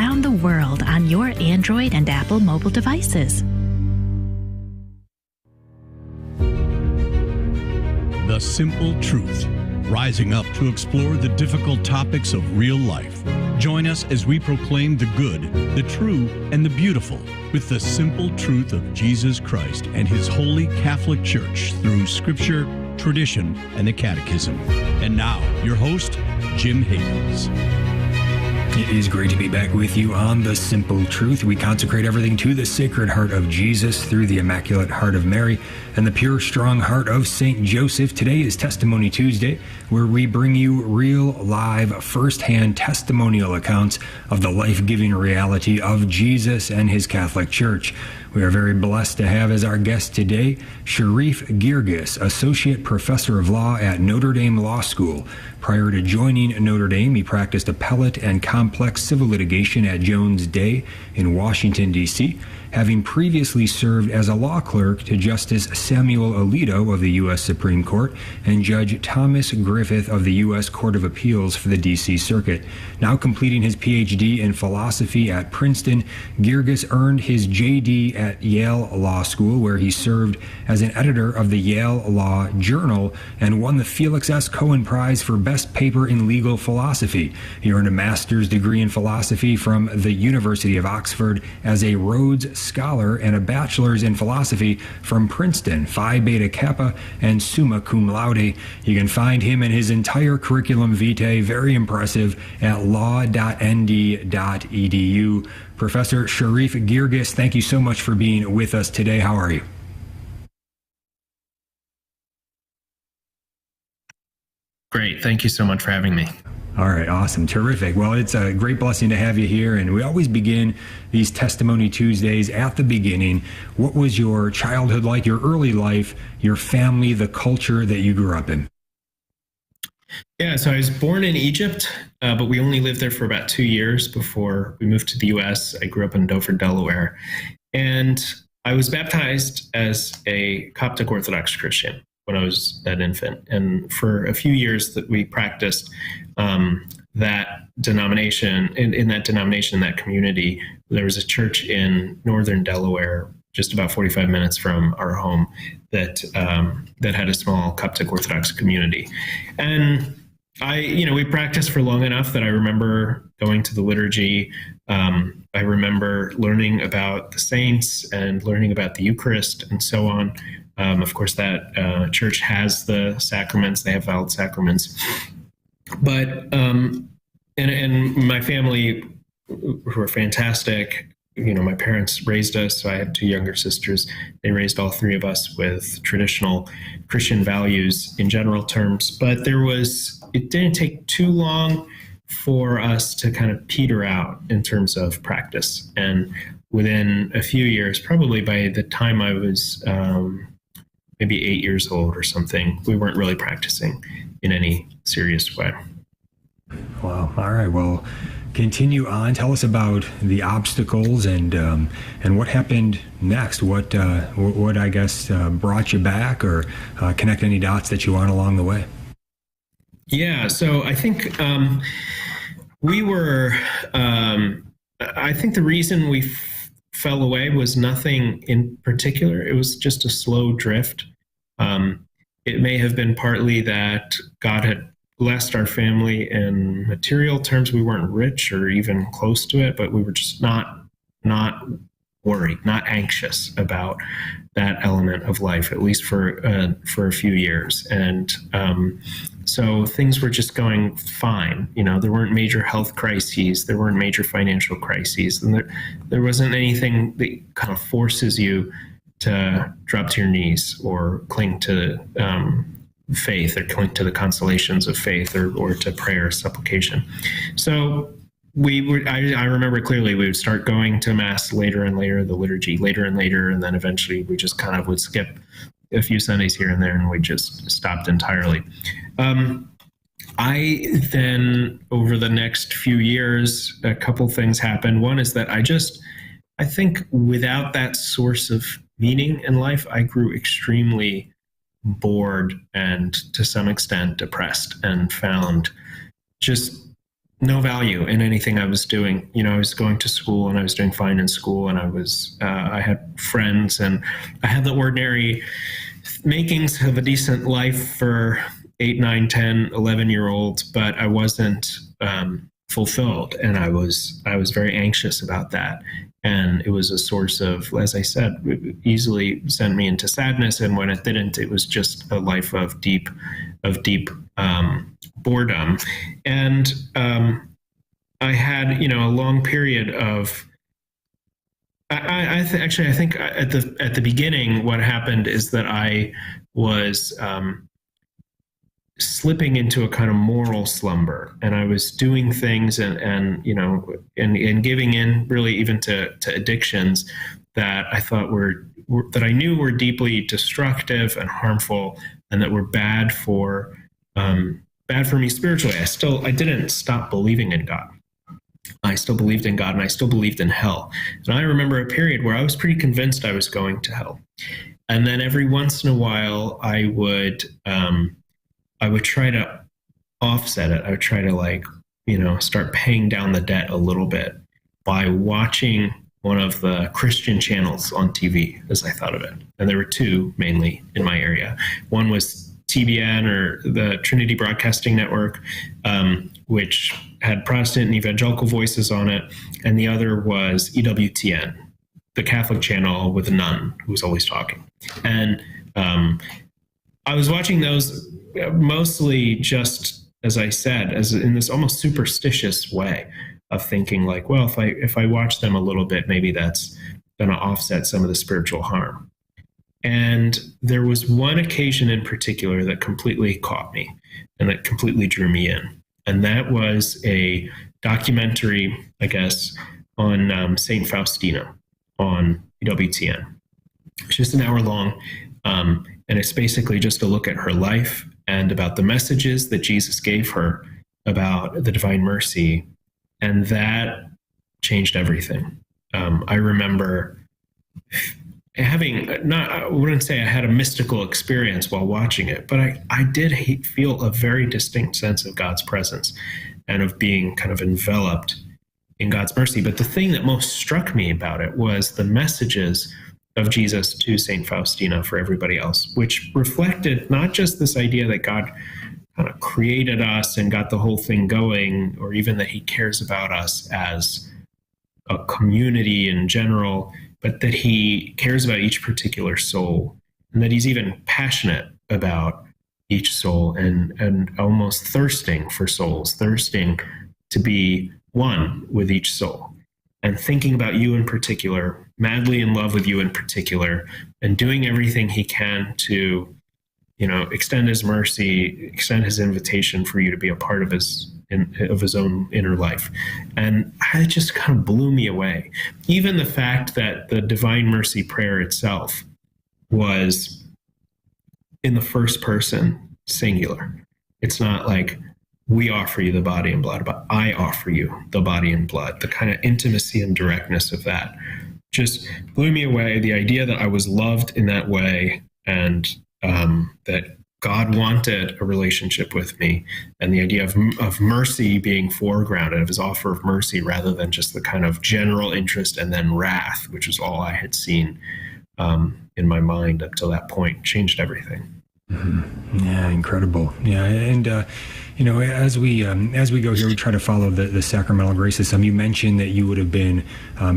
around the world on your Android and Apple mobile devices. The Simple Truth, rising up to explore the difficult topics of real life. Join us as we proclaim the good, the true, and the beautiful with the simple truth of Jesus Christ and His Holy Catholic Church through Scripture, tradition, and the Catechism. And now, your host, Jim Higgins. It is great to be back with you on The Simple Truth. We consecrate everything to the Sacred Heart of Jesus through the Immaculate Heart of Mary and the pure, strong heart of St. Joseph. Today is Testimony Tuesday, where we bring you real, live, first-hand testimonial accounts of the life-giving reality of Jesus and His Catholic Church. We are very blessed to have as our guest today Sharif Girgis, Associate Professor of Law at Notre Dame Law School. Prior to joining Notre Dame, he practiced appellate and complex civil litigation at Jones Day in Washington, D.C., having previously served as a law clerk to Justice Samuel Alito of the U.S. Supreme Court and Judge Thomas Griffith of the U.S. Court of Appeals for the D.C. Circuit. Now completing his Ph.D. in philosophy at Princeton, Girgis earned his J.D. at Yale Law School, where he served as an editor of the Yale Law Journal and won the Felix S. Cohen Prize for Best Paper in Legal Philosophy. He earned a master's degree in philosophy from the University of Oxford as a Rhodes Scholar and a bachelor's in philosophy from Princeton, Phi Beta Kappa, and summa cum laude. You can find him and his entire curriculum vitae, very impressive, at law.nd.edu. Professor Sharif Girgis, thank you so much for being with us today. How are you? Great. Thank you so much for having me. All right. Awesome. Terrific. Well, it's a great blessing to have you here. And we always begin these Testimony Tuesdays at the beginning. What was your childhood like, your early life, your family, the culture that you grew up in? Yeah, so I was born in Egypt, but we only lived there for about 2 years before we moved to the U.S. I grew up in Dover, Delaware. And I was baptized as a Coptic Orthodox Christian when I was an infant. And for a few years that we practiced that denomination, in that denomination, in that community, there was a church in northern Delaware, just about 45 minutes from our home, that had a small Coptic Orthodox community. And we practiced for long enough that I remember going to the liturgy. I remember learning about the saints and learning about the Eucharist and so on. Of course, that church has the sacraments; they have valid sacraments. But and my family were fantastic. My parents raised us. So I had 2 younger sisters. They raised all 3 of us with traditional Christian values in general terms. But it didn't take too long for us to kind of peter out in terms of practice. And within a few years, probably by the time I was maybe 8 years old or something, we weren't really practicing in any serious way. Wow. All right. Well, continue on. Tell us about the obstacles and what happened next. What I guess brought you back, or connect any dots that you want along the way. Yeah. So I think we were. I think the reason we fell away was nothing in particular. It was just a slow drift. It may have been partly that God had blessed our family in material terms. We weren't rich or even close to it, but we were just not worried, not anxious about that element of life, at least for a few years. And so things were just going fine. There weren't major health crises, there weren't major financial crises, and there wasn't anything that kind of forces you to drop to your knees or cling to faith, or cling to the consolations of faith, or to prayer or supplication. So I remember clearly we would start going to Mass later and later, the liturgy later and later, and then eventually we just kind of would skip a few Sundays here and there, and we just stopped entirely. I then, over the next few years, a couple things happened. One is that I think without that source of meaning in life, I grew extremely bored and to some extent depressed, and found just no value in anything I was doing. I was going to school and I was doing fine in school, and I had friends, and I had the ordinary makings of a decent life for 8, 9, 10, 11-year-olds, but I wasn't fulfilled, and I was very anxious about that. And it was a source of, as I said, it easily sent me into sadness. And when it didn't, it was just a life of deep boredom. And I had, a long period of. I think at the beginning, what happened is that I was slipping into a kind of moral slumber, and I was doing things and giving in really even to addictions that I thought that I knew were deeply destructive and harmful, and that were bad for me spiritually. I didn't stop believing in God. I still believed in God, and I still believed in hell. And I remember a period where I was pretty convinced I was going to hell. And then every once in a while, I would try to offset it. I would try to start paying down the debt a little bit by watching one of the Christian channels on TV, as I thought of it. And there were two mainly in my area. One was TBN, or the Trinity Broadcasting Network, which had Protestant and evangelical voices on it. And the other was EWTN, the Catholic channel with a nun who was always talking. And I was watching those mostly just, as I said, as in this almost superstitious way of thinking like, well, if I watch them a little bit, maybe that's going to offset some of the spiritual harm. And there was one occasion in particular that completely caught me and that completely drew me in. And that was a documentary, I guess, on Saint Faustina on EWTN. It's just an hour long. And it's basically just a look at her life and about the messages that Jesus gave her about the divine mercy. And that changed everything. I remember I wouldn't say I had a mystical experience while watching it, but I did feel a very distinct sense of God's presence and of being kind of enveloped in God's mercy. But the thing that most struck me about it was the messages of Jesus to Saint Faustina for everybody else, which reflected not just this idea that God kind of created us and got the whole thing going, or even that he cares about us as a community in general, but that he cares about each particular soul, and that he's even passionate about each soul and almost thirsting for souls, thirsting to be one with each soul, and thinking about you in particular, madly in love with you in particular, and doing everything he can to, extend his mercy, extend his invitation for you to be a part of his own inner life. And it just kind of blew me away. Even the fact that the Divine Mercy prayer itself was in the first person singular. It's not like we offer you the body and blood, but I offer you the body and blood. The kind of intimacy and directness of that just blew me away. The idea that I was loved in that way, and that God wanted a relationship with me, and the idea of mercy being foregrounded, of his offer of mercy, rather than just the kind of general interest and then wrath, which is all I had seen in my mind up till that point, changed everything. Mm-hmm. Yeah, incredible. Yeah, and as we go here, we try to follow the sacramental graces. You mentioned that you would have been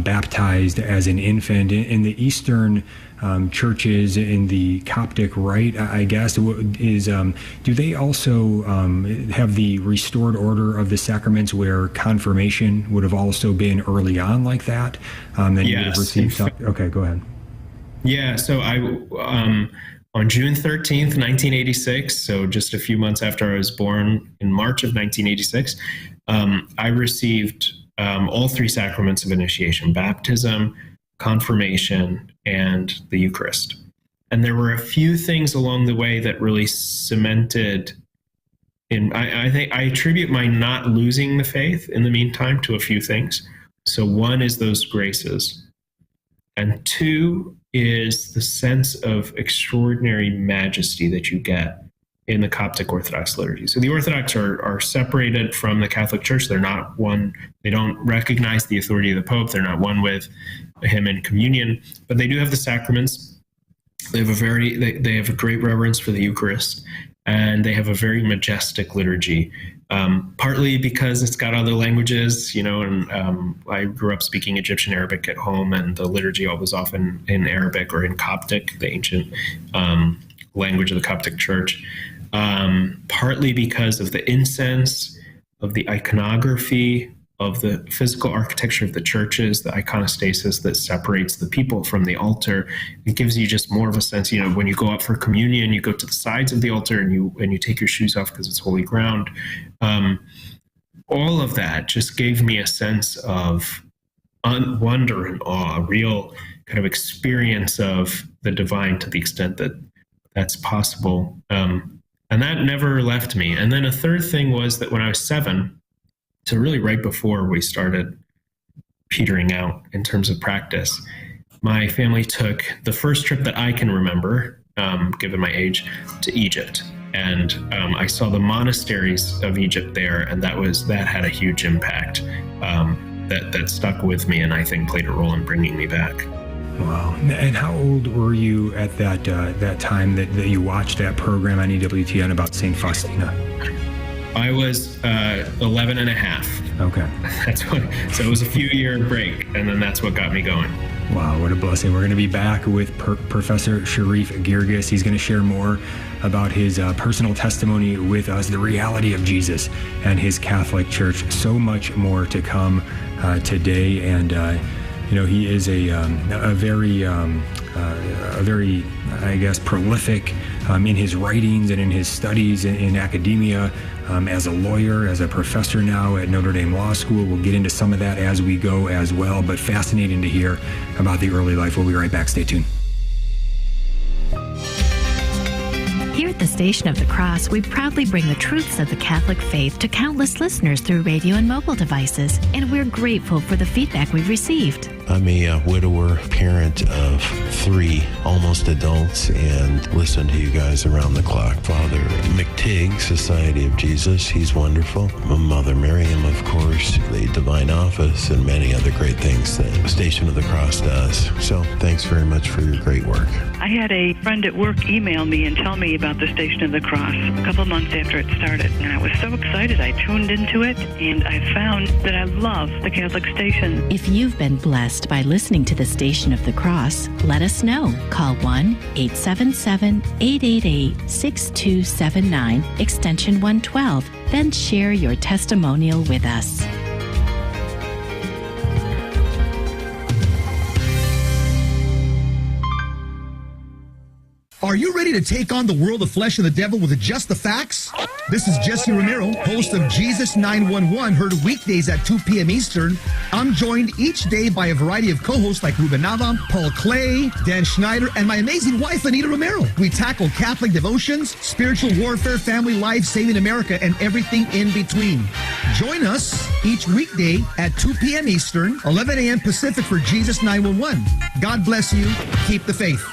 baptized as an infant in the Eastern churches, in the Coptic rite, I guess. Do they also have the restored order of the sacraments, where confirmation would have also been early on like that? Then yes. You would have received. Okay, go ahead. Yeah. So on June 13th, 1986, so just a few months after I was born, in March of 1986, I received all three sacraments of initiation: baptism, confirmation, and the Eucharist. And there were a few things along the way that really cemented I think I attribute my not losing the faith in the meantime to a few things. So one is those graces, and two is the sense of extraordinary majesty that you get in the Coptic Orthodox liturgy. So the Orthodox are separated from the Catholic Church. They're not one. They don't recognize the authority of the Pope. They're not one with him in communion, but they do have the sacraments. They have they have a great reverence for the Eucharist, and they have a very majestic liturgy. Partly because it's got other languages, and I grew up speaking Egyptian Arabic at home, and the liturgy was often in Arabic or in Coptic, the ancient language of the Coptic Church. Partly because of the incense, of the iconography, of the physical architecture of the churches, the iconostasis that separates the people from the altar. It gives you just more of a sense, when you go up for communion, you go to the sides of the altar and you take your shoes off because it's holy ground. All of that just gave me a sense of wonder and awe, a real kind of experience of the divine to the extent that that's possible. And that never left me. And then a third thing was that when I was 7, so really right before we started petering out in terms of practice, my family took the first trip that I can remember, given my age, to Egypt. And I saw the monasteries of Egypt there, and that had a huge impact that stuck with me, and I think played a role in bringing me back. Wow. And how old were you at that time that you watched that program on EWTN about St. Faustina? I was 11 and a half. Okay. So it was a few-year break, and then that's what got me going. Wow, what a blessing. We're going to be back with Professor Sharif Girgis. He's going to share more about his personal testimony with us, the reality of Jesus and his Catholic Church. So much more to come today. And, he is a very, I guess, prolific in his writings and in his studies in academia, as a lawyer, as a professor now at Notre Dame Law School. We'll get into some of that as we go as well, but fascinating to hear about the early life. We'll be right back. Stay tuned. Here at the Station of the Cross, we proudly bring the truths of the Catholic faith to countless listeners through radio and mobile devices, and we're grateful for the feedback we've received. I'm a widower, parent of 3 almost adults, and listen to you guys around the clock. Father McTigg, Society of Jesus, he's wonderful. Mother Miriam, of course, the Divine Office, and many other great things that Station of the Cross does. So thanks very much for your great work. I had a friend at work email me and tell me about the Station of the Cross a couple months after it started, and I was so excited. I tuned into it, and I found that I love the Catholic Station. If you've been blessed by listening to the Station of the Cross, let us know. Call 1-877-888-6279, extension 112, then share your testimonial with us. Are you ready to take on the world of flesh and the devil with just the facts? This is Jesse Romero, host of Jesus 911, heard weekdays at 2 p.m. Eastern. I'm joined each day by a variety of co-hosts like Ruben Nava, Paul Clay, Dan Schneider, and my amazing wife, Anita Romero. We tackle Catholic devotions, spiritual warfare, family life, saving America, and everything in between. Join us each weekday at 2 p.m. Eastern, 11 a.m. Pacific for Jesus 911. God bless you. Keep the faith.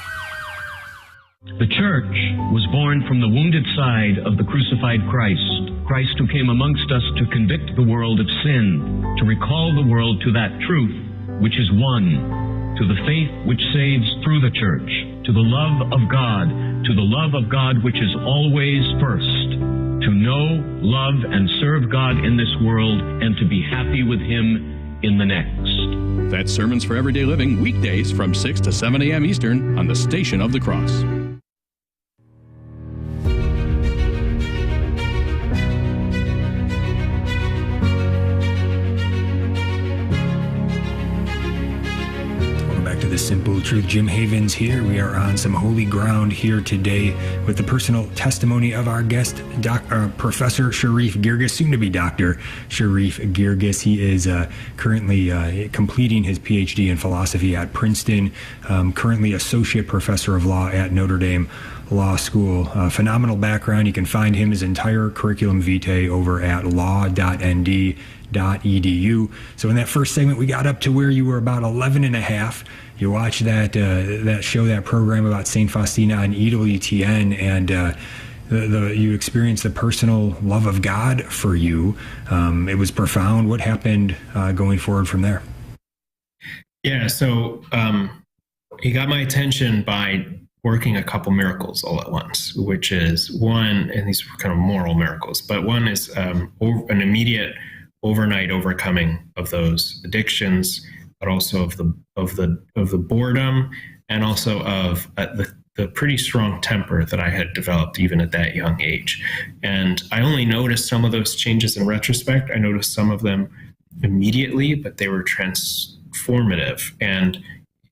The church was born from the wounded side of the crucified Christ. Christ who came amongst us to convict the world of sin, to recall the world to that truth which is one, to the faith which saves through the church, to the love of God which is always first, to know, love, and serve God in this world, and to be happy with Him in the next. That's Sermons for Everyday Living, weekdays from 6 to 7 a.m. Eastern on the Station of the Cross. The Simple Truth. Jim Havens here. We are on some holy ground here today with the personal testimony of our guest, Professor Sharif Girgis, soon to be Dr. Sharif Girgis. He is currently completing his PhD in philosophy at Princeton, currently associate professor of law at Notre Dame Law School. Phenomenal background. You can find his entire curriculum vitae over at law.nd.edu. So in that first segment, we got up to where you were about 11 and a half. You watched that show, that program about St. Faustina on EWTN, and you experienced the personal love of God for you. It was profound. What happened going forward from there? Yeah, so he got my attention by working a couple miracles all at once, which is one, and these were kind of moral miracles, but one is an immediate overnight overcoming of those addictions, but also of the boredom, and also of the pretty strong temper that I had developed even at that young age. And I only noticed some of those changes in retrospect. I noticed some of them immediately, but they were transformative, and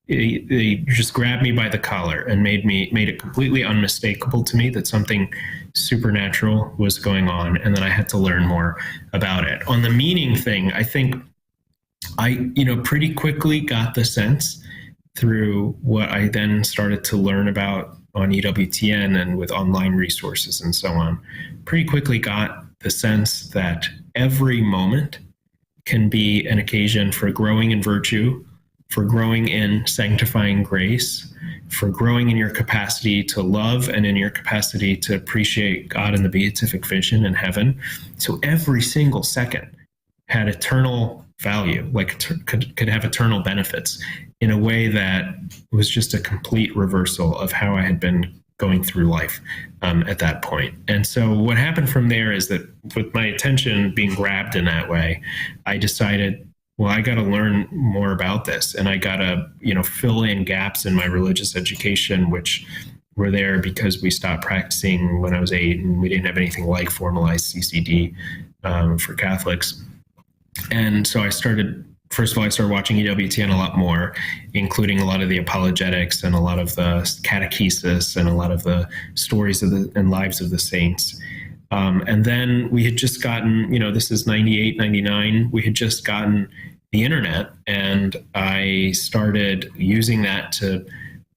they just grabbed me by the collar and made it completely unmistakable to me that something supernatural was going on, and then I had to learn more about it. On the meaning thing, I think I pretty quickly got the sense through what I then started to learn about on EWTN and with online resources and so on, pretty quickly got the sense that every moment can be an occasion for growing in virtue, for growing in sanctifying grace, for growing in your capacity to love and in your capacity to appreciate God and the beatific vision in heaven. So every single second had eternal value, like could have eternal benefits in a way that was just a complete reversal of how I had been going through life at that point. And so what happened from there is that with my attention being grabbed in that way, I decided, well, I got to learn more about this, and I got to, fill in gaps in my religious education, which were there because we stopped practicing when I was 8, and we didn't have anything like formalized CCD for Catholics. And so I started watching EWTN a lot more, including a lot of the apologetics and a lot of the catechesis and a lot of the stories and lives of the saints. And then we had just gotten, this is 98, 99, we had just gotten the internet, and I started using that to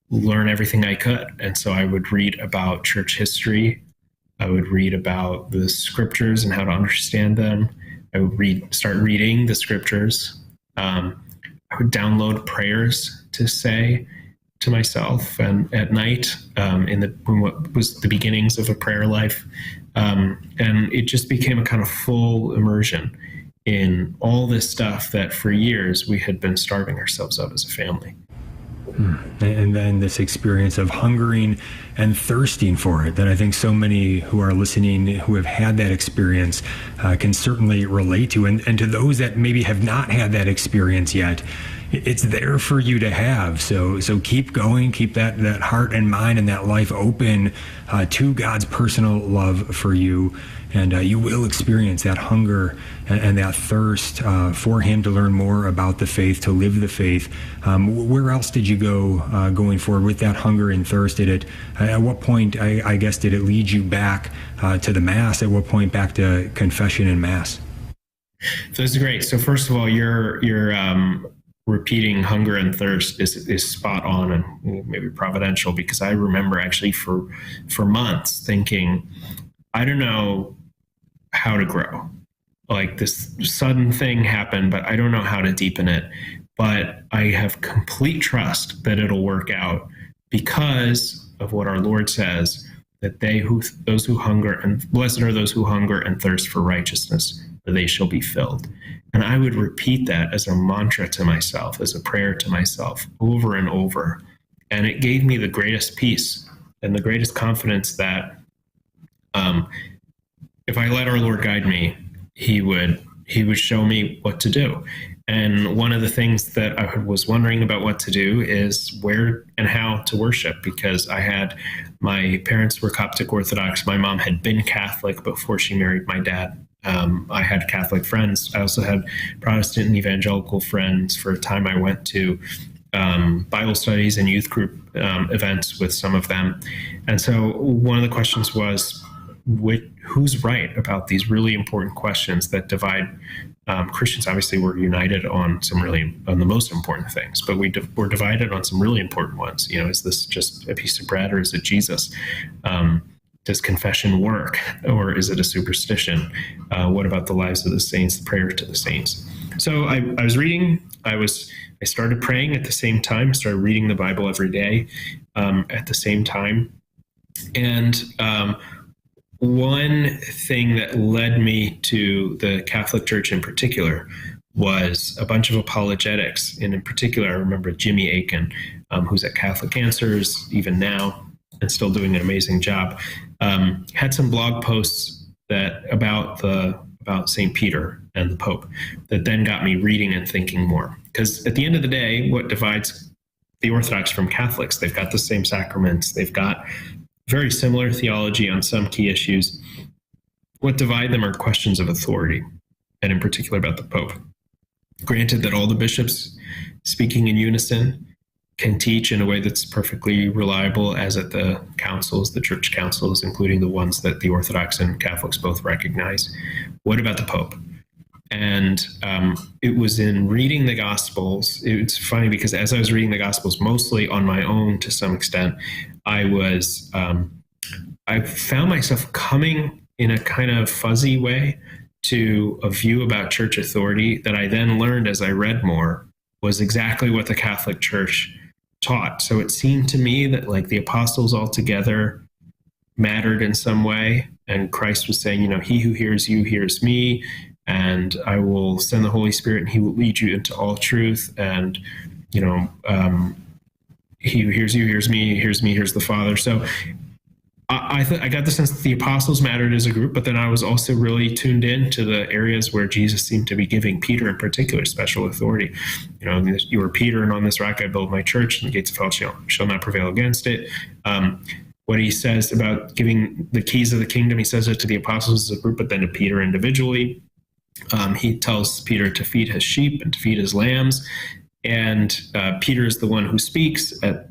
learn everything I could. And so I would read about church history. I would read about the scriptures and how to understand them. I would start reading the scriptures. I would download prayers to say to myself and at night in what was the beginnings of a prayer life. And it just became a kind of full immersion in all this stuff that for years we had been starving ourselves of as a family. And then this experience of hungering and thirsting for it that I think so many who are listening who have had that experience can certainly relate to. And to those that maybe have not had that experience yet, it's there for you to have. So keep going, keep that heart and mind and that life open to God's personal love for you. And you will experience that hunger and that thirst for Him to learn more about the faith, to live the faith. Where else did you go going forward with that hunger and thirst? At what point, I guess, did it lead you back to the Mass? At what point back to confession and Mass? So this is great. So first of all, your repeating hunger and thirst is spot on and maybe providential, because I remember actually for months thinking, I don't know how to grow. Like, this sudden thing happened, but I don't know how to deepen it. But I have complete trust that it'll work out because of what our Lord says, that those who hunger, and blessed are those who hunger and thirst for righteousness, for they shall be filled. And I would repeat that as a mantra to myself, as a prayer to myself over and over. And it gave me the greatest peace and the greatest confidence that if I let our Lord guide me, he would show me what to do. And one of the things that I was wondering about what to do is where and how to worship, because my parents were Coptic Orthodox. My mom had been Catholic before she married my dad. I had Catholic friends. I also had Protestant and evangelical friends. For a time, I went to Bible studies and youth group events with some of them. And so one of the questions was, who's right about these really important questions that divide Christians? Obviously, we're united on the most important things, but we're divided on some really important ones. Is this just a piece of bread, or is it Jesus? Does confession work, or is it a superstition? What about the lives of the saints, the prayer to the saints? So I was reading. I started praying at the same time. I started reading the Bible every day at the same time. And one thing that led me to the Catholic Church in particular was a bunch of apologetics. And in particular, I remember Jimmy Akin, who's at Catholic Answers even now and still doing an amazing job, had some blog posts about St. Peter and the Pope that then got me reading and thinking more. Because at the end of the day, what divides the Orthodox from Catholics? They've got the same sacraments. They've got very similar theology on some key issues. What divide them are questions of authority, and in particular about the Pope. Granted that all the bishops speaking in unison can teach in a way that's perfectly reliable, as at the councils, the church councils, including the ones that the Orthodox and Catholics both recognize. What about the Pope? And it was in reading the Gospels. It's funny because as I was reading the Gospels, mostly on my own to some extent, I found myself coming in a kind of fuzzy way to a view about church authority that I then learned as I read more was exactly what the Catholic Church taught. So it seemed to me that like the apostles all together mattered in some way. And Christ was saying, he who hears you hears me, and I will send the Holy Spirit and he will lead you into all truth. And, he who hears you hears me, hears the Father. So I got the sense that the apostles mattered as a group, but then I was also really tuned in to the areas where Jesus seemed to be giving Peter in particular special authority. You are Peter, and on this rock I build my church, and the gates of hell shall not prevail against it. What he says about giving the keys of the kingdom, he says it to the apostles as a group, but then to Peter individually. He tells Peter to feed his sheep and to feed his lambs. And Peter is the one who speaks at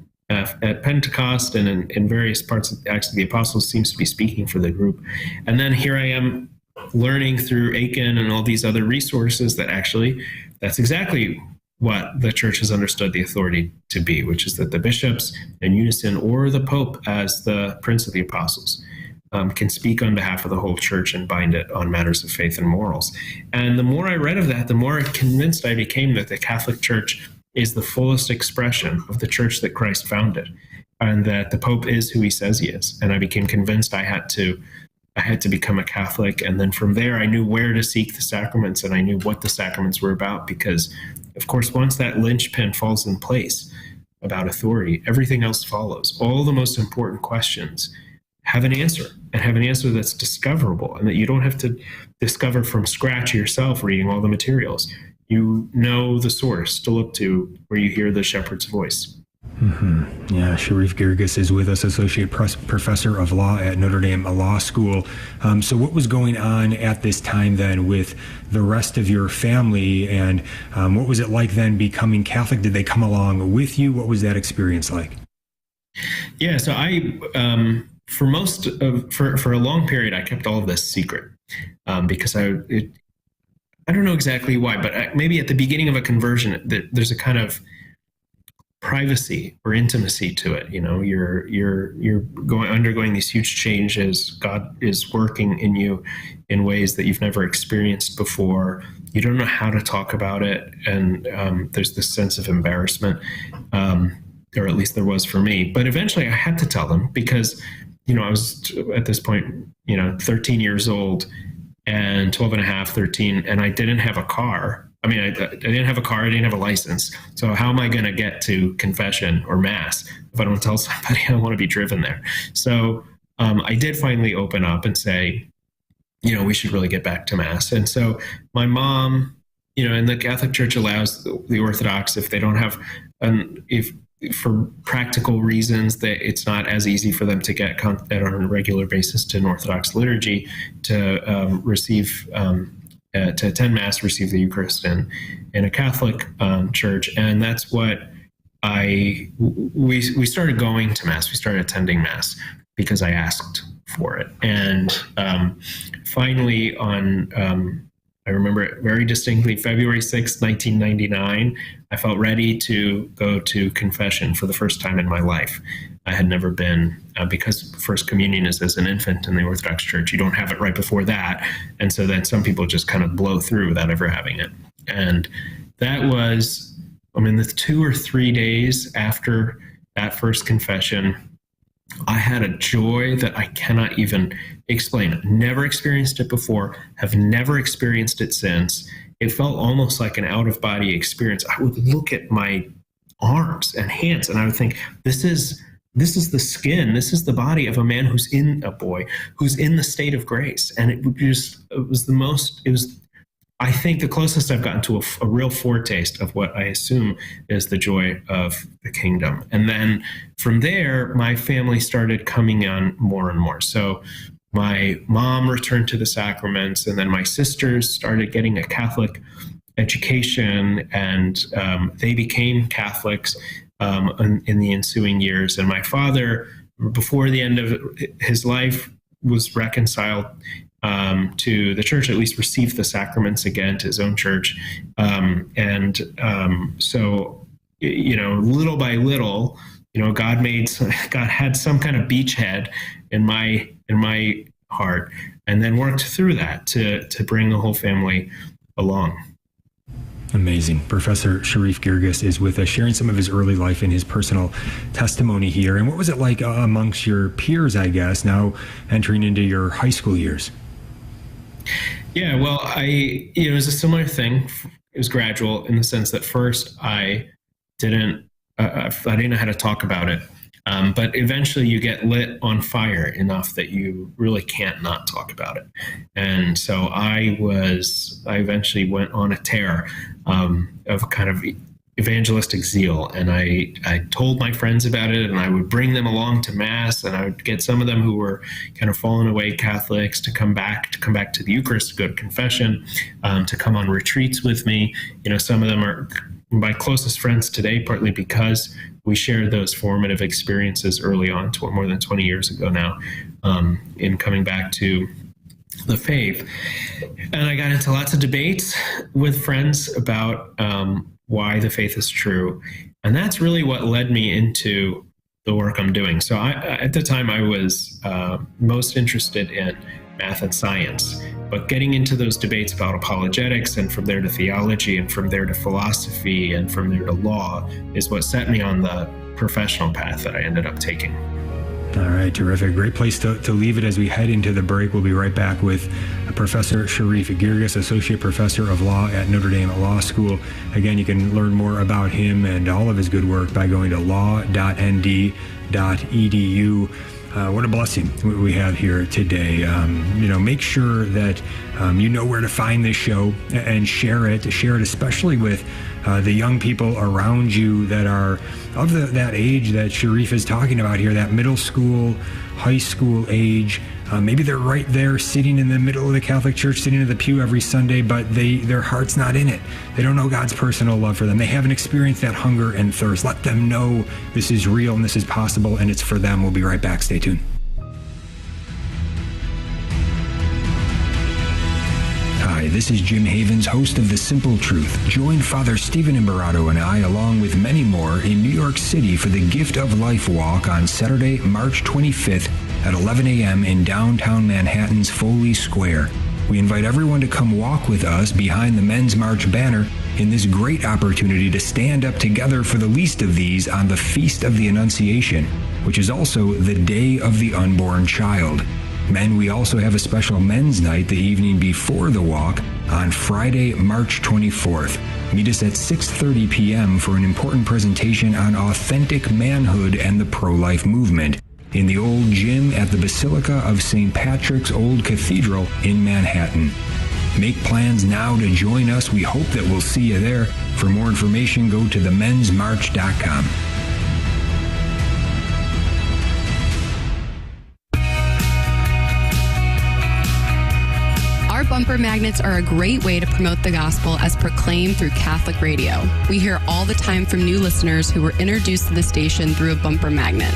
Pentecost, and in various parts of Acts of the Apostles seems to be speaking for the group. And then here I am learning through Akin and all these other resources that actually that's exactly what the church has understood the authority to be, which is that the bishops in unison, or the Pope as the Prince of the Apostles, can speak on behalf of the whole church and bind it on matters of faith and morals. And the more I read of that, the more convinced I became that the Catholic Church is the fullest expression of the church that Christ founded, and that the Pope is who he says he is. And I became convinced I had to become a Catholic. And then from there, I knew where to seek the sacraments, and I knew what the sacraments were about, because of course, once that linchpin falls in place about authority, everything else follows. All the most important questions have an answer, and have an answer that's discoverable, and that you don't have to discover from scratch yourself reading all the materials. You know the source to look to where you hear the shepherd's voice. Mm-hmm. Yeah, Sharif Girgis is with us, Associate Professor of Law at Notre Dame Law School. So what was going on at this time then with the rest of your family, and what was it like then becoming Catholic? Did they come along with you? What was that experience like? Yeah, so I, for a long period, I kept all of this secret because I don't know exactly why, but maybe at the beginning of a conversion, there's a kind of privacy or intimacy to it. You're undergoing these huge changes. God is working in you in ways that you've never experienced before. You don't know how to talk about it, and there's this sense of embarrassment, or at least there was for me. But eventually, I had to tell them because, I was at this point, 13 years old. And 12 and a half, 13, and I didn't have a car. I didn't have a car, I didn't have a license. So how am I going to get to confession or mass if I don't tell somebody I want to be driven there? So I did finally open up and say, we should really get back to mass. And so my mom, and the Catholic Church allows the Orthodox, if they don't have, for practical reasons, that it's not as easy for them to get on a regular basis to an Orthodox liturgy, to receive, to attend Mass, receive the Eucharist in a Catholic church. And that's what we started going to Mass. We started attending Mass because I asked for it. And finally I remember it very distinctly, February 6th, 1999, I felt ready to go to confession for the first time in my life. I had never been, because First Communion is as an infant in the Orthodox Church, you don't have it right before that. And so then some people just kind of blow through without ever having it. And that was, the 2 or 3 days after that first confession, I had a joy that I cannot even explain. Never experienced it before, have never experienced it since. It felt almost like an out-of-body experience. I would look at my arms and hands and I would think, this is the skin, this is the body of a man who's in the state of grace. And it was I think the closest I've gotten to a real foretaste of what I assume is the joy of the kingdom. And then from there, my family started coming on more and more. So my mom returned to the sacraments, and then my sisters started getting a Catholic education, and they became Catholics in the ensuing years. And my father, before the end of his life, was reconciled to the church, at least received the sacraments again to his own church. So, little by little, God had some kind of beachhead in my heart, and then worked through that to bring the whole family along. Amazing. Professor Sharif Girgis is with us, sharing some of his early life and his personal testimony here. And what was it like amongst your peers, I guess, now entering into your high school years? Yeah, well, it was a similar thing. It was gradual in the sense that first I didn't know how to talk about it. But eventually you get lit on fire enough that you really can't not talk about it. And so I eventually went on a tear of kind of evangelistic zeal. And I told my friends about it, and I would bring them along to Mass, and I would get some of them who were kind of fallen away Catholics to come back to the Eucharist, to go to confession, to come on retreats with me. Some of them are my closest friends today, partly because we shared those formative experiences early on, more than 20 years ago now, in coming back to the faith. And I got into lots of debates with friends about why the faith is true. And that's really what led me into the work I'm doing. So at the time, I was most interested in math and science. But getting into those debates about apologetics, and from there to theology, and from there to philosophy, and from there to law, is what set me on the professional path that I ended up taking. All right, terrific. Great place to leave it as we head into the break. We'll be right back with Professor Sharif Girgis, Associate Professor of Law at Notre Dame Law School. Again, you can learn more about him and all of his good work by going to law.nd.edu. What a blessing we have here today. Make sure that you know where to find this show and share it especially with the young people around you that are of that age that Sharif is talking about here, that middle school, high school age. Maybe they're right there sitting in the middle of the Catholic Church, sitting in the pew every Sunday, but their heart's not in it. They don't know God's personal love for them. They haven't experienced that hunger and thirst. Let them know this is real and this is possible, and it's for them. We'll be right back. Stay tuned. Hi, this is Jim Havens, host of The Simple Truth. Join Father Stephen Imperato and I, along with many more, in New York City for the Gift of Life Walk on Saturday, March 25th at 11 a.m. in downtown Manhattan's Foley Square. We invite everyone to come walk with us behind the Men's March banner in this great opportunity to stand up together for the least of these on the Feast of the Annunciation, which is also the Day of the Unborn Child. Men, we also have a special men's night the evening before the walk on Friday, March 24th. Meet us at 6:30 p.m. for an important presentation on authentic manhood and the pro-life movement in the old gym at the Basilica of St. Patrick's Old Cathedral in Manhattan. Make plans now to join us. We hope that we'll see you there. For more information, go to themensmarch.com. Our bumper magnets are a great way to promote the gospel as proclaimed through Catholic radio. We hear all the time from new listeners who were introduced to the station through a bumper magnet.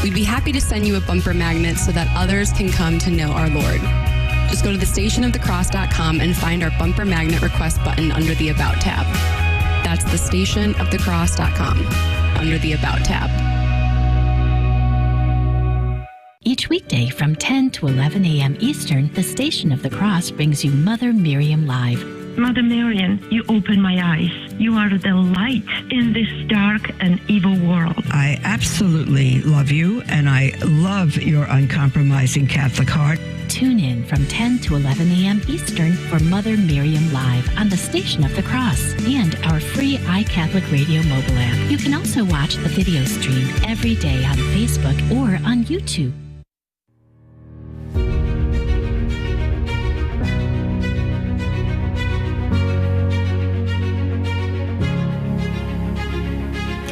We'd be happy to send you a bumper magnet so that others can come to know our Lord. Just go to thestationofthecross.com and find our bumper magnet request button under the About tab. That's thestationofthecross.com under the About tab. Each weekday from 10 to 11 a.m. Eastern, the Station of the Cross brings you Mother Miriam Live. Mother Miriam, you open my eyes. You are the light in this dark and evil world. I absolutely love you, and I love your uncompromising Catholic heart. Tune in from 10 to 11 a.m. Eastern for Mother Miriam Live on the Station of the Cross and our free iCatholic Radio mobile app. You can also watch the video stream every day on Facebook or on YouTube.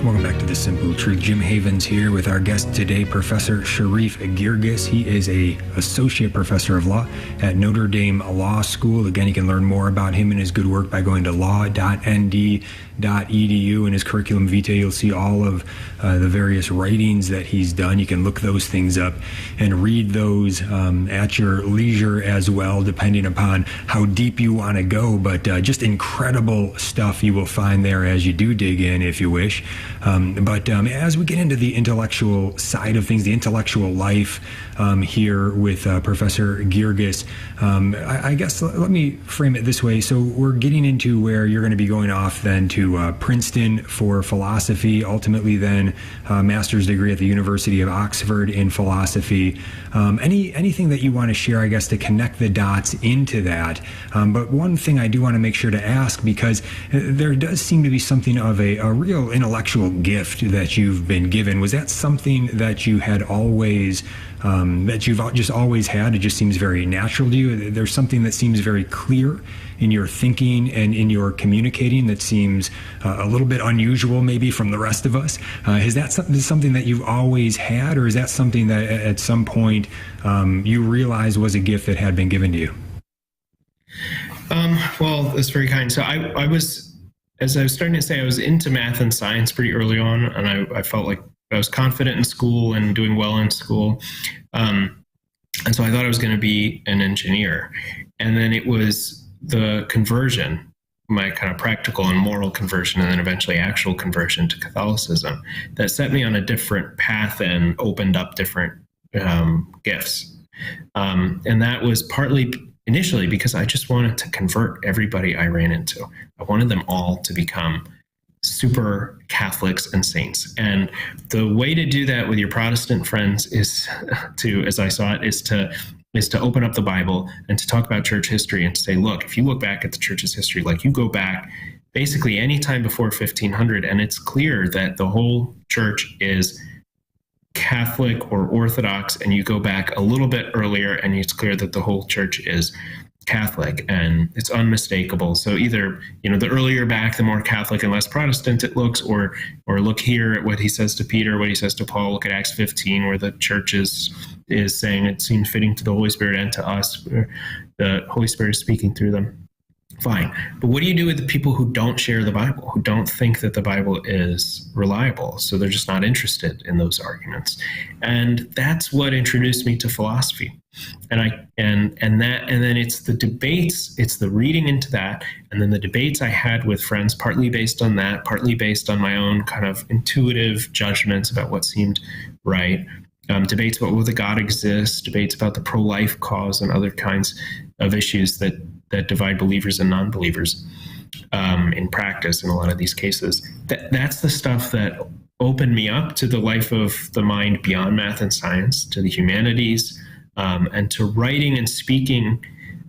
Welcome back to The Simple Truth. Jim Havens here with our guest today, Professor Sharif Girgis. He is an associate professor of law at Notre Dame Law School. Again, you can learn more about him and his good work by going to law.nd.edu. In his curriculum vitae, you'll see all of the various writings that he's done. You can look those things up and read those at your leisure as well, depending upon how deep you want to go. But just incredible stuff you will find there as you do dig in, if you wish. But as we get into the intellectual side of things, the intellectual life here with Professor Girgis, I guess let me frame it this way. So we're getting into where you're going to be going off then to Princeton for philosophy, ultimately then master's degree at the University of Oxford in philosophy. Anything that you want to share, I guess, to connect the dots into that. But one thing I do want to make sure to ask, because there does seem to be something of a real intellectual gift that you've been given. Was that something that you had always, that you've just always had? It just seems very natural to you? There's something that seems very clear in your thinking and in your communicating that seems a little bit unusual maybe from the rest of us. Is that something that you've always had, or is that something that at some point you realized was a gift that had been given to you? Well, that's very kind. So I was, as I was starting to say, I was into math and science pretty early on, and I felt like I was confident in school and doing well in school. And so I thought I was going to be an engineer. And then it was the conversion, my kind of practical and moral conversion, and then eventually actual conversion to Catholicism, that set me on a different path and opened up different gifts. And that was partly initially because I just wanted to convert everybody I ran into. I wanted them all to become super Catholics and saints. And the way to do that with your Protestant friends is to, as I saw it, is to open up the Bible and to talk about church history and to say, look, if you look back at the church's history, like you go back basically any time before 1500, and it's clear that the whole church is Catholic or Orthodox, and you go back a little bit earlier and it's clear that the whole church is Catholic, and it's unmistakable. So either, the earlier back, the more Catholic and less Protestant it looks, or look here at what he says to Peter, what he says to Paul, look at Acts 15, where the church is saying it seemed fitting to the Holy Spirit and to us, where the Holy Spirit is speaking through them. Fine. But what do you do with the people who don't share the Bible, who don't think that the Bible is reliable? So they're just not interested in those arguments. And that's what introduced me to philosophy. And then it's the debates, it's the reading into that, and then the debates I had with friends, partly based on that, partly based on my own kind of intuitive judgments about what seemed right. Debates about whether God exists, debates about the pro-life cause and other kinds of issues that divide believers and non-believers in practice in a lot of these cases. That's the stuff that opened me up to the life of the mind beyond math and science, to the humanities, and to writing and speaking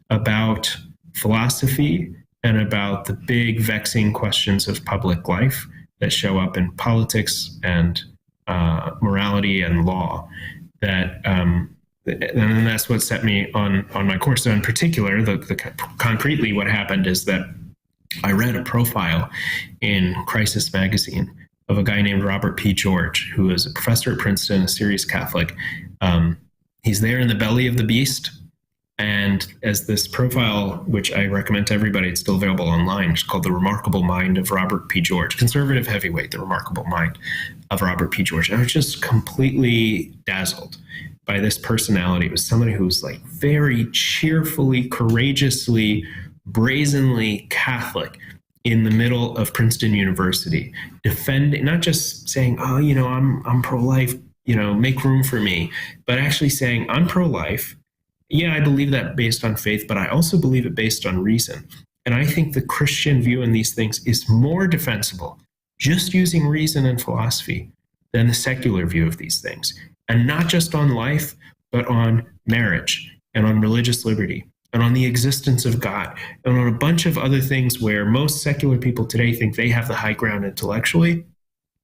about philosophy and about the big vexing questions of public life that show up in politics and morality and law. And that's what set me on my course. So in particular, concretely what happened is that I read a profile in Crisis magazine of a guy named Robert P. George, who is a professor at Princeton, a serious Catholic. He's there in the belly of the beast. And as this profile, which I recommend to everybody, it's still available online, it's called The Remarkable Mind of Robert P. George, conservative heavyweight, The Remarkable Mind of Robert P. George. And I was just completely dazzled by this personality. It was somebody who was like very cheerfully, courageously, brazenly Catholic in the middle of Princeton University, defending, not just saying, oh, I'm pro-life, make room for me, but actually saying, I'm pro-life. Yeah, I believe that based on faith, but I also believe it based on reason. And I think the Christian view in these things is more defensible, just using reason and philosophy, than the secular view of these things. And not just on life, but on marriage and on religious liberty and on the existence of God and on a bunch of other things where most secular people today think they have the high ground intellectually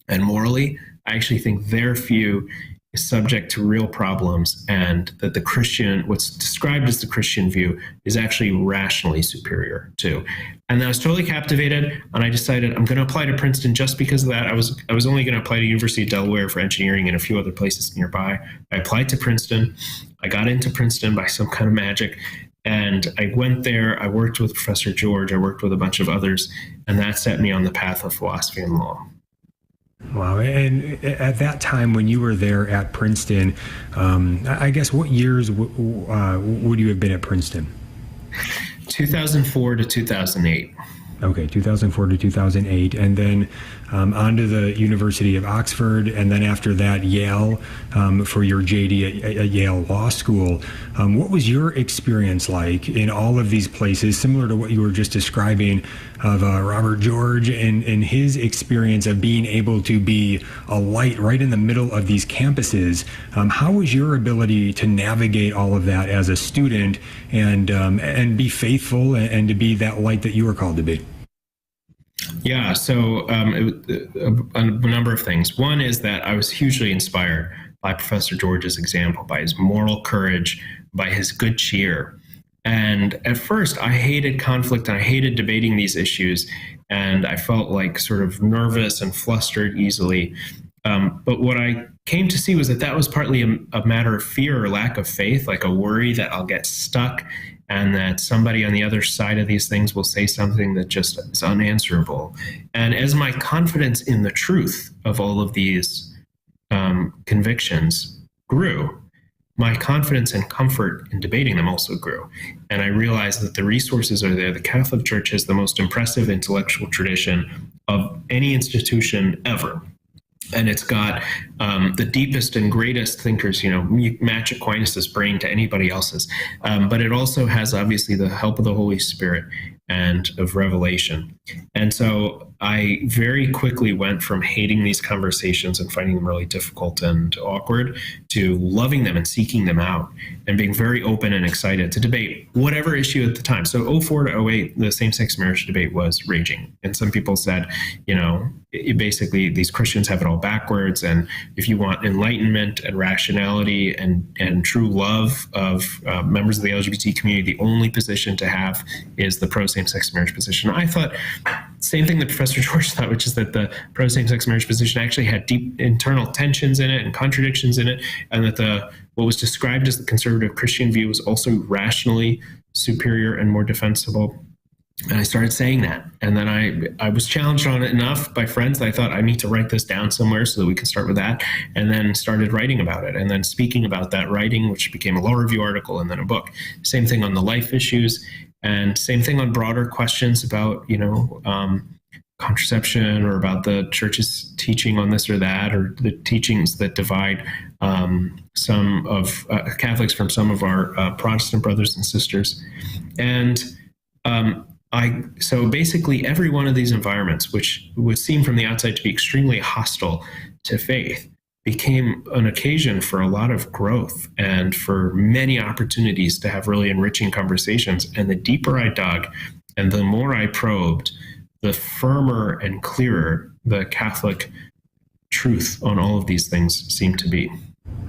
and morally. I actually think their view is subject to real problems, and that the Christian, what's described as the Christian view, is actually rationally superior to. And I was totally captivated, and I decided I'm going to apply to Princeton just because of that. I was only going to apply to University of Delaware for engineering and a few other places nearby. I applied to Princeton. I got into Princeton by some kind of magic, and I went there. I worked with Professor George. I worked with a bunch of others, and that set me on the path of philosophy and law. Wow. And at that time when you were there at Princeton, I guess what years would you have been at Princeton? 2004 to 2008. Okay, 2004 to 2008, and then on to the University of Oxford, and then after that, Yale, for your JD at Yale Law School. What was your experience like in all of these places, similar to what you were just describing of Robert George and his experience of being able to be a light right in the middle of these campuses? How was your ability to navigate all of that as a student and be faithful and to be that light that you were called to be? Yeah, so a number of things. One is that I was hugely inspired by Professor George's example, by his moral courage, by his good cheer. And at first, I hated conflict and I hated debating these issues, and I felt like sort of nervous and flustered easily. But what I came to see was that was partly a matter of fear or lack of faith, like a worry that I'll get stuck and that somebody on the other side of these things will say something that just is unanswerable. And as my confidence in the truth of all of these convictions grew, my confidence and comfort in debating them also grew. And I realized that the resources are there. The Catholic Church has the most impressive intellectual tradition of any institution ever. And it's got the deepest and greatest thinkers, you match Aquinas' brain to anybody else's. But it also has, obviously, the help of the Holy Spirit and of revelation. And so I very quickly went from hating these conversations and finding them really difficult and awkward to loving them and seeking them out and being very open and excited to debate whatever issue at the time. So 2004 to 2008, the same-sex marriage debate was raging. And some people said, basically these Christians have it all backwards. And if you want enlightenment and rationality and true love of members of the LGBT community, the only position to have is the pro-same-sex marriage position. I thought same thing that Professor George thought, which is that the pro-same-sex marriage position actually had deep internal tensions in it and contradictions in it, and that what was described as the conservative Christian view was also rationally superior and more defensible. And I started saying that. And then I was challenged on it enough by friends that I thought I need to write this down somewhere so that we can start with that, and then started writing about it and then speaking about that writing, which became a law review article and then a book. Same thing on the life issues, and same thing on broader questions about, contraception or about the church's teaching on this or that, or the teachings that divide some of Catholics from some of our Protestant brothers and sisters. And so basically every one of these environments, which would seem from the outside to be extremely hostile to faith, became an occasion for a lot of growth and for many opportunities to have really enriching conversations. And the deeper I dug and the more I probed, the firmer and clearer the Catholic truth on all of these things seemed to be.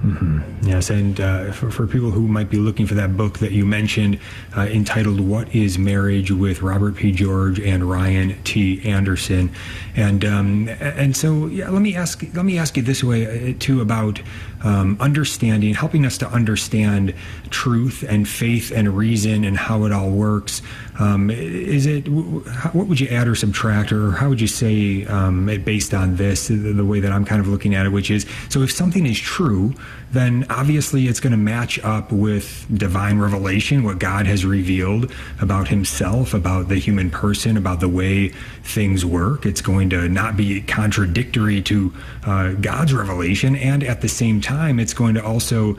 Mm-hmm. Yes, and for people who might be looking for that book that you mentioned, entitled "What Is Marriage?" with Robert P. George and Ryan T. Anderson, and so let me ask you this way too about understanding, helping us to understand truth and faith and reason and how it all works. What would you add or subtract, or how would you say based on this, the way that I'm kind of looking at it, which is, so if something is true, then obviously it's going to match up with divine revelation, what God has revealed about himself, about the human person, about the way things work. It's going to not be contradictory to God's revelation, and at the same time, it's going to also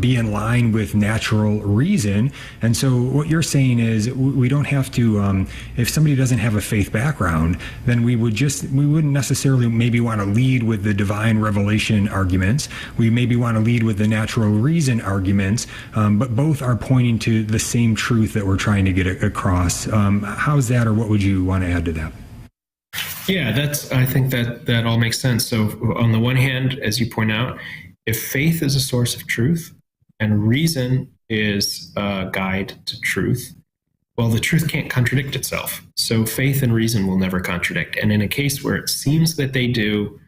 be in line with natural reason. And so what you're saying is we don't have to, if somebody doesn't have a faith background, then we wouldn't necessarily maybe want to lead with the divine revelation arguments. We maybe want to lead with the natural reason arguments, but both are pointing to the same truth that we're trying to get across. How's that, or what would you want to add to that? Yeah, I think that all makes sense. So on the one hand, as you point out, if faith is a source of truth and reason is a guide to truth, well, the truth can't contradict itself. So faith and reason will never contradict. And in a case where it seems that they do,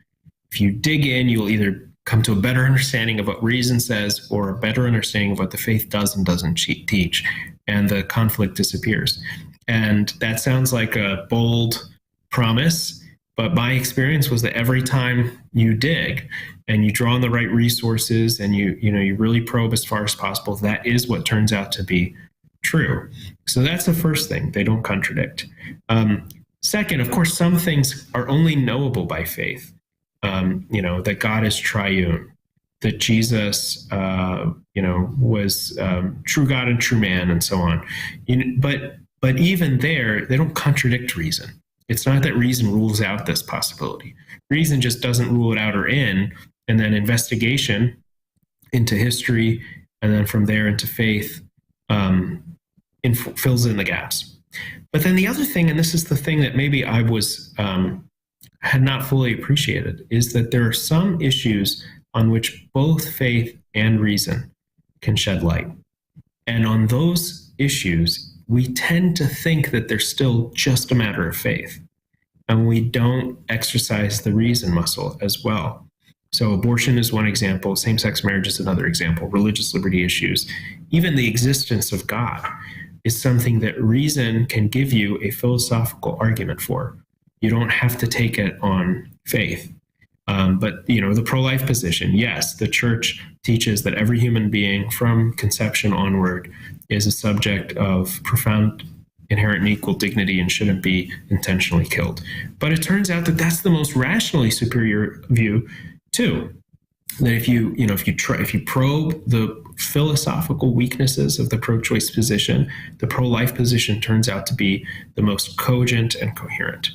if you dig in, you'll either come to a better understanding of what reason says or a better understanding of what the faith does and doesn't teach, and the conflict disappears. And that sounds like a bold promise, but my experience was that every time you dig and you draw on the right resources and you really probe as far as possible, that is what turns out to be true. So that's the first thing. They don't contradict. Second, of course, some things are only knowable by faith. That God is triune, that Jesus, was true God and true man, and so on. But even there, they don't contradict reason. It's not that reason rules out this possibility. Reason just doesn't rule it out or in, and then investigation into history, and then from there into faith, fills in the gaps. But then the other thing, and this is the thing that maybe I had not fully appreciated, is that there are some issues on which both faith and reason can shed light. And on those issues, we tend to think that they're still just a matter of faith, and we don't exercise the reason muscle as well. So abortion is one example, same-sex marriage is another example, religious liberty issues. Even the existence of God is something that reason can give you a philosophical argument for. You don't have to take it on faith. But the pro-life position, yes, the church teaches that every human being from conception onward is a subject of profound inherent and equal dignity and shouldn't be intentionally killed. But it turns out that that's the most rationally superior view too. That if you probe the philosophical weaknesses of the pro-choice position, the pro-life position turns out to be the most cogent and coherent.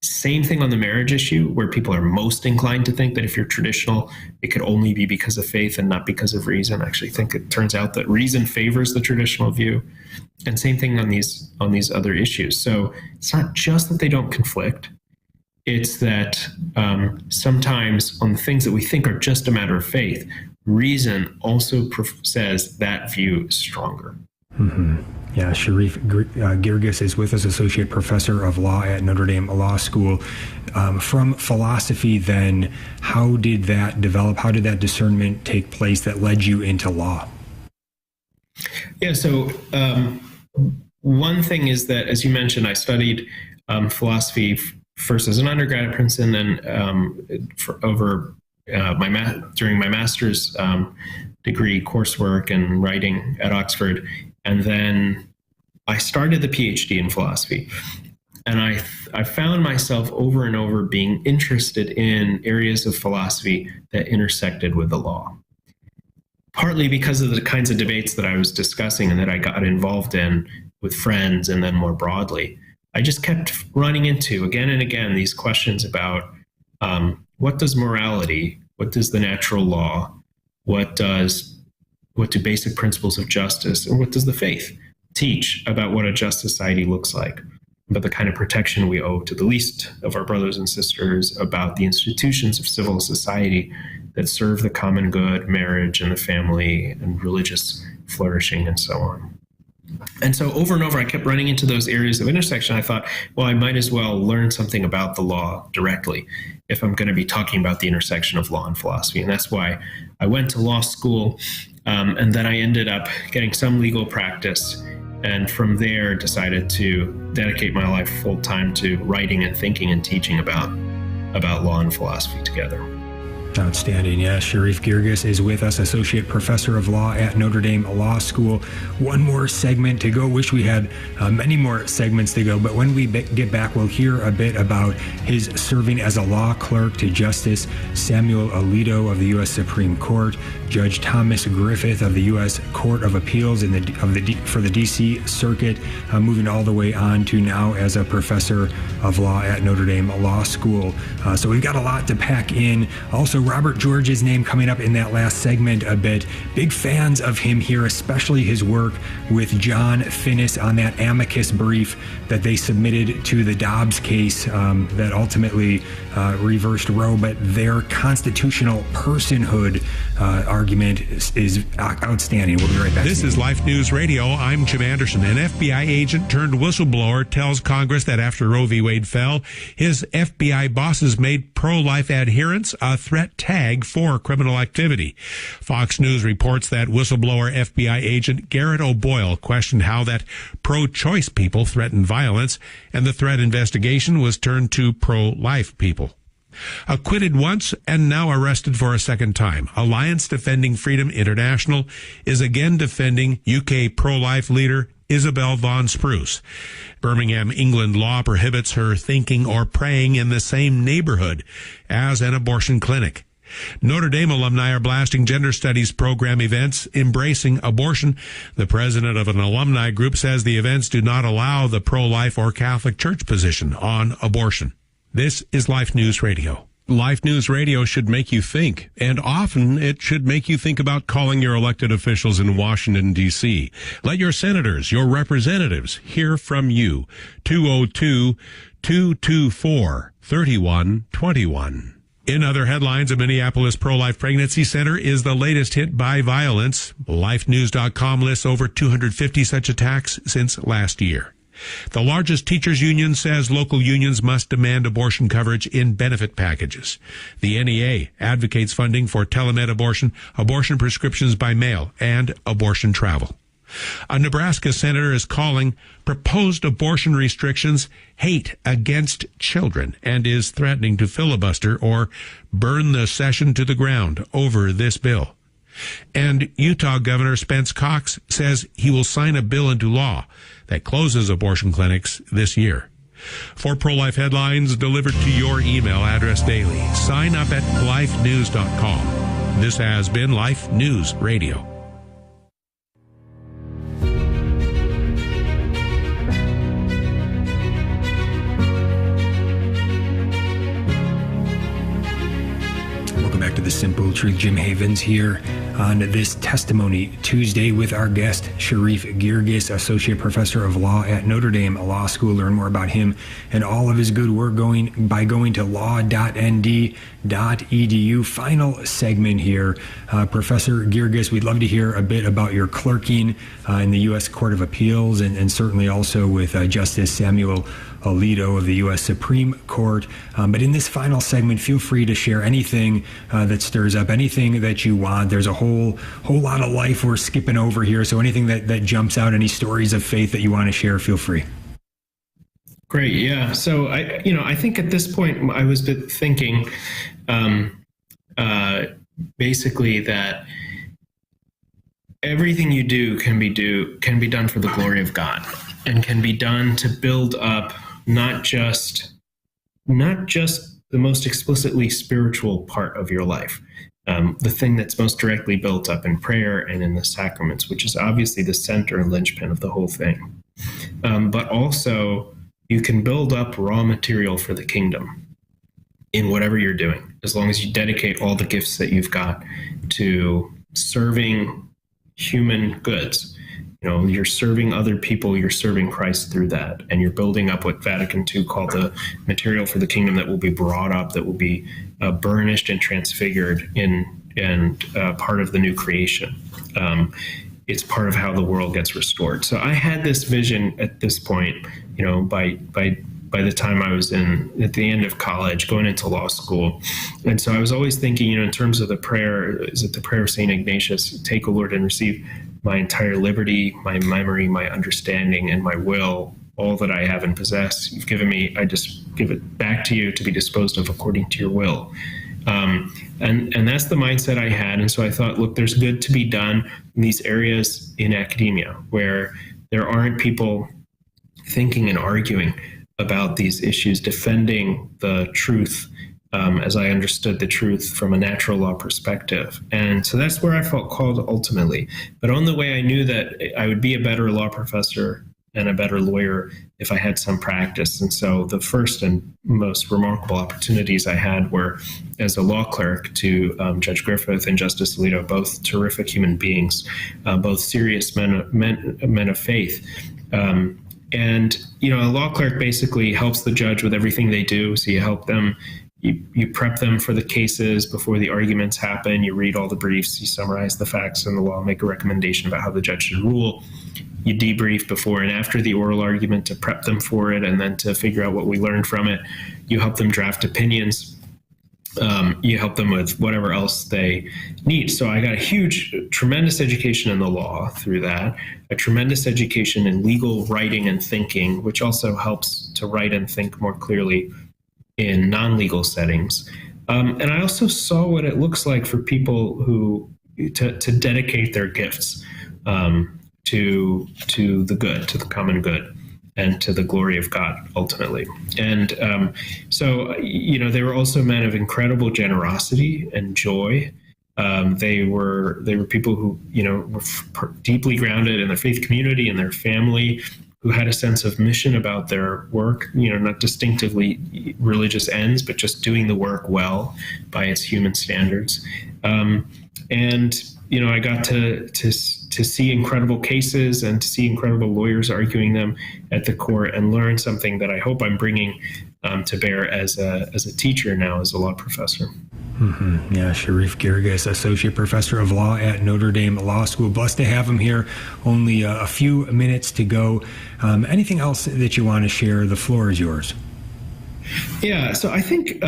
Same thing on the marriage issue, where people are most inclined to think that if you're traditional, it could only be because of faith and not because of reason. I actually think it turns out that reason favors the traditional view. And same thing on these other issues. So it's not just that they don't conflict. It's that sometimes on the things that we think are just a matter of faith, reason also says that view is stronger. Mm-hmm. Yeah, Sharif Girgis is with us, Associate Professor of Law at Notre Dame Law School. From philosophy, then, how did that develop? How did that discernment take place that led you into law? Yeah, so one thing is that, as you mentioned, I studied philosophy first as an undergrad at Princeton, and during my master's degree coursework and writing at Oxford. And then I started the PhD in philosophy. And I found myself over and over being interested in areas of philosophy that intersected with the law. Partly because of the kinds of debates that I was discussing and that I got involved in with friends, and then more broadly. I just kept running into, again and again, these questions about what does morality, what does the natural law, what do basic principles of justice, and what does the faith teach about what a just society looks like, about the kind of protection we owe to the least of our brothers and sisters, about the institutions of civil society that serve the common good, marriage and the family, and religious flourishing, and so on. And so over and over, I kept running into those areas of intersection. I thought, well, I might as well learn something about the law directly if I'm going to be talking about the intersection of law and philosophy. And that's why I went to law school, and then I ended up getting some legal practice. And from there, decided to dedicate my life full time to writing and thinking and teaching about law and philosophy together. Outstanding. Yes, Sharif Girgis is with us, Associate Professor of Law at Notre Dame Law School. One more segment to go. Wish we had many more segments to go, but when we get back, we'll hear a bit about his serving as a law clerk to Justice Samuel Alito of the U.S. Supreme Court, Judge Thomas Griffith of the U.S. Court of Appeals for the D.C. Circuit, moving all the way on to now as a professor of law at Notre Dame Law School. So we've got a lot to pack in. Also, Robert George's name coming up in that last segment a bit. Big fans of him here, especially his work with John Finnis on that amicus brief that they submitted to the Dobbs case that ultimately reversed Roe. But their constitutional personhood argument is outstanding. We'll be right back. This is Life News Radio. I'm Jim Anderson. An FBI agent turned whistleblower tells Congress that after Roe v. Wade fell, his FBI bosses made pro-life adherents a threat tag for criminal activity. Fox News reports that whistleblower FBI agent Garrett O'Boyle questioned how that pro-choice people threatened violence, and the threat investigation was turned to pro-life people. Acquitted once and now arrested for a second time, Alliance Defending Freedom International is again defending UK pro-life leader Isabel Vaughan Spruce. Birmingham, England law prohibits her thinking or praying in the same neighborhood as an abortion clinic. Notre Dame alumni are blasting gender studies program events embracing abortion. The president of an alumni group says the events do not allow the pro-life or Catholic Church position on abortion. This is Life News Radio. Life News Radio should make you think, and often it should make you think about calling your elected officials in Washington, D.C. Let your senators, your representatives, hear from you. 202-224-3121. In other headlines, a Minneapolis pro-life pregnancy center is the latest hit by violence. LifeNews.com lists over 250 such attacks since last year. The largest teachers union says local unions must demand abortion coverage in benefit packages. The NEA advocates funding for telemed abortion, abortion prescriptions by mail, and abortion travel. A Nebraska senator is calling proposed abortion restrictions hate against children and is threatening to filibuster or burn the session to the ground over this bill. And Utah Governor Spence Cox says he will sign a bill into law that closes abortion clinics this year. For pro-life headlines delivered to your email address daily, sign up at lifenews.com. This has been Life News Radio. Welcome back to The Simple Truth. Jim Havens here on this Testimony Tuesday with our guest, Sharif Girgis, Associate Professor of Law at Notre Dame Law School. Learn more about him and all of his good work by going to law.nd.edu. Final segment here. Professor Girgis, we'd love to hear a bit about your clerking in the U.S. Court of Appeals and certainly also with Justice Samuel Alito of the U.S. Supreme Court. But in this final segment, feel free to share anything that stirs up, anything that you want. There's a whole lot of life we're skipping over here. So anything that jumps out, any stories of faith that you want to share, feel free. Great. Yeah. So I think at this point I was thinking basically that everything you do can be done for the glory of God and can be done to build up not just the most explicitly spiritual part of your life, the thing that's most directly built up in prayer and in the sacraments, which is obviously the center and linchpin of the whole thing. But also you can build up raw material for the kingdom in whatever you're doing, as long as you dedicate all the gifts that you've got to serving human goods. You're serving other people, you're serving Christ through that, and you're building up what Vatican II called the material for the kingdom that will be brought up, that will be burnished and transfigured and part of the new creation. It's part of how the world gets restored. So I had this vision at this point, by the time I was at the end of college, going into law school. And so I was always thinking, in terms of the prayer, is it the prayer of St. Ignatius, take, O Lord, and receive my entire liberty, my memory, my understanding, and my will, all that I have and possess. You've given me, I just give it back to you to be disposed of according to your will. And that's the mindset I had. And so I thought, look, there's good to be done in these areas in academia where there aren't people thinking and arguing about these issues, defending the truth as I understood the truth from a natural law perspective. And so that's where I felt called ultimately. But on the way, I knew that I would be a better law professor and a better lawyer if I had some practice. And so the first and most remarkable opportunities I had were as a law clerk to Judge Griffith and Justice Alito, both terrific human beings, both serious men of faith. And, you know, a law clerk basically helps the judge with everything they do. So you help them, you prep them for the cases before the arguments happen. You read all the briefs, you summarize the facts in the law, make a recommendation about how the judge should rule. You debrief before and after the oral argument to prep them for it, and then to figure out what we learned from it. You help them draft opinions. You help them with whatever else they need. So I got a tremendous education in the law through that, a tremendous education in legal writing and thinking, which also helps to write and think more clearly in non-legal settings. And I also saw what it looks like for people who to dedicate their gifts to the good, to the common good, and to the glory of God, ultimately. And so, you know, they were also men of incredible generosity and joy. They were people who, you know, were deeply grounded in their faith community and their family, who had a sense of mission about their work, you know, not distinctively religious ends, but just doing the work well by its human standards. And, you know, I got to see incredible cases and to see incredible lawyers arguing them at the court, and learn something that I hope I'm bringing to bear as a teacher now, as a law professor. Mm-hmm. Yeah, Sharif Girgis, Associate Professor of Law at Notre Dame Law School. Blessed to have him here. Only a few minutes to go. Anything else that you want to share? The floor is yours. Yeah, so I think,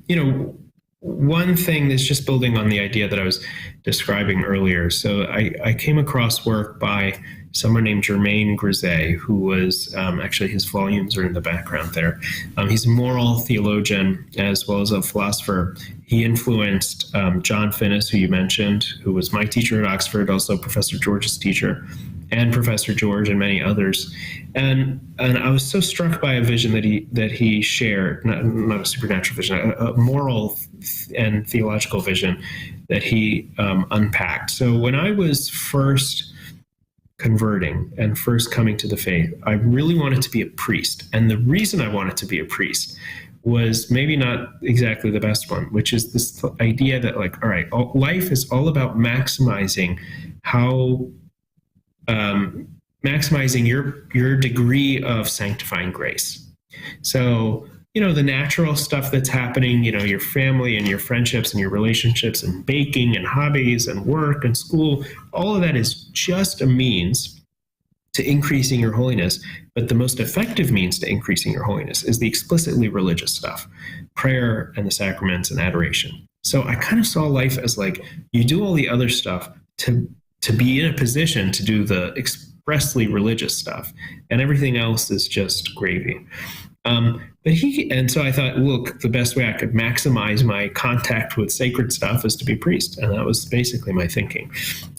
you know, one thing that's just building on the idea that I was describing earlier. So I came across work by someone named Germain Grisey, who was actually, his volumes are in the background there. He's a moral theologian as well as a philosopher. He influenced John Finnis, who you mentioned, who was my teacher at Oxford, also Professor George's teacher, and Professor George and many others. And I was so struck by a vision that he shared, not a supernatural vision, a moral and theological vision that he unpacked. So when I was first converting and first coming to the faith, I really wanted to be a priest. And the reason I wanted to be a priest was maybe not exactly the best one, which is this idea that, like, all right, life is all about maximizing maximizing your degree of sanctifying grace. So, you know, the natural stuff that's happening, you know, your family and your friendships and your relationships and baking and hobbies and work and school, all of that is just a means to increasing your holiness. But the most effective means to increasing your holiness is the explicitly religious stuff, prayer and the sacraments and adoration. So I kind of saw life as like, you do all the other stuff to be in a position to do the expressly religious stuff, and everything else is just gravy. And so I thought, look, the best way I could maximize my contact with sacred stuff is to be a priest. And that was basically my thinking.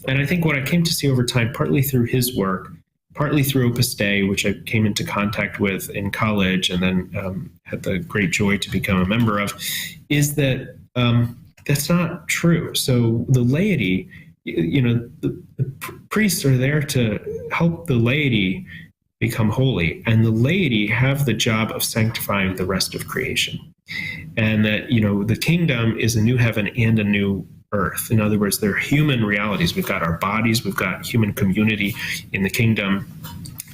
And I think what I came to see over time, partly through his work, partly through Opus Dei, which I came into contact with in college and then had the great joy to become a member of, is that that's not true. So the laity, you know, the priests are there to help the laity become holy, and the laity have the job of sanctifying the rest of creation. And that, you know, the kingdom is a new heaven and a new earth. In other words, they're human realities. We've got our bodies, we've got human community in the kingdom.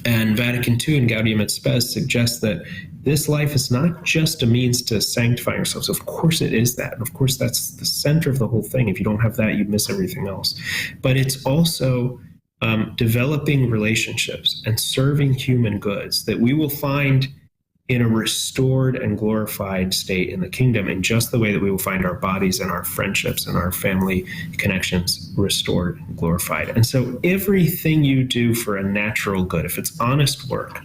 And Vatican II and Gaudium et Spes suggests that this life is not just a means to sanctify ourselves. Of course it is that. And of course that's the center of the whole thing. If you don't have that, you miss everything else. But it's also developing relationships and serving human goods that we will find in a restored and glorified state in the kingdom, in just the way that we will find our bodies and our friendships and our family connections restored and glorified. And so everything you do for a natural good, if it's honest work,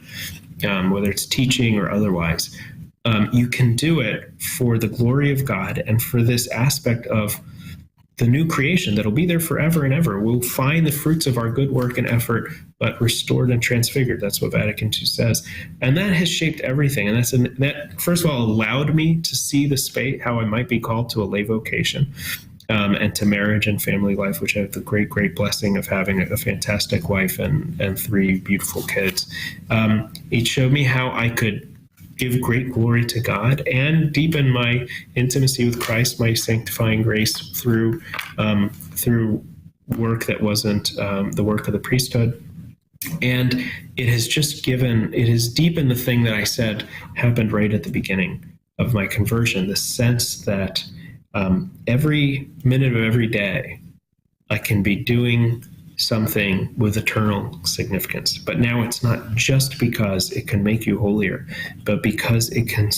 whether it's teaching or otherwise, you can do it for the glory of God and for this aspect of the new creation that'll be there forever and ever. We'll find the fruits of our good work and effort, but restored and transfigured. That's what Vatican II says. And that has shaped everything. And that, first of all, allowed me to see the space, how I might be called to a lay vocation, and to marriage and family life, which I have the great, great blessing of having a fantastic wife and 3 beautiful kids. It showed me how I could give great glory to God and deepen my intimacy with Christ, my sanctifying grace through work that wasn't the work of the priesthood. And it has deepened the thing that I said happened right at the beginning of my conversion, the sense that every minute of every day I can be doing something with eternal significance. But now it's not just because it can make you holier, but because it can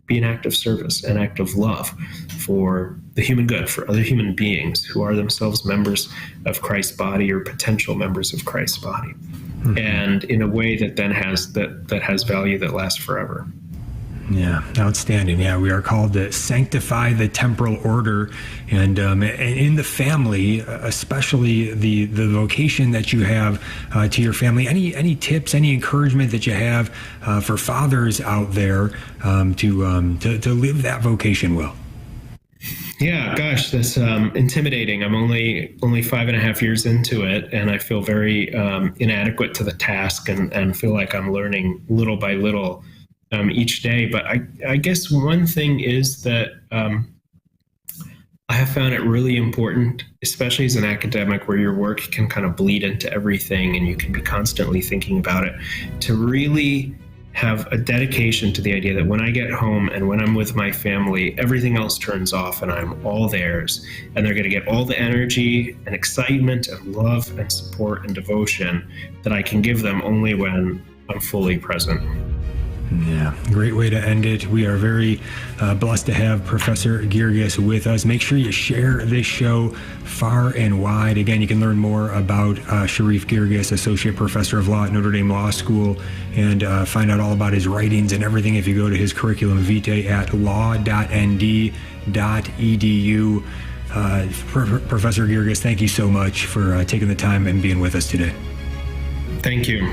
be an act of service, an act of love for the human good, for other human beings who are themselves members of Christ's body or potential members of Christ's body. Mm-hmm. And in a way that then has value that lasts forever. Yeah, outstanding. Yeah, we are called to sanctify the temporal order, and in the family, especially the vocation that you have to your family. Any tips, any encouragement that you have for fathers out there to live that vocation well? Yeah, gosh, that's intimidating. I'm only 5.5 years into it, and I feel very inadequate to the task, and feel like I'm learning little by little each day. But I guess one thing is that I have found it really important, especially as an academic where your work can kind of bleed into everything and you can be constantly thinking about it, to really have a dedication to the idea that when I get home and when I'm with my family, everything else turns off and I'm all theirs, and they're going to get all the energy and excitement and love and support and devotion that I can give them only when I'm fully present. Yeah, great way to end it. We are very blessed to have Professor Girgis with us. Make sure you share this show far and wide. Again, you can learn more about Sharif Girgis, Associate Professor of Law at Notre Dame Law School, and find out all about his writings and everything if you go to his curriculum vitae at law.nd.edu. Professor Girgis, thank you so much for taking the time and being with us today. Thank you.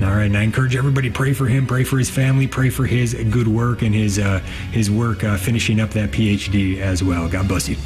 All right, and I encourage everybody, pray for him, pray for his family, pray for his good work and his work finishing up that PhD as well. God bless you.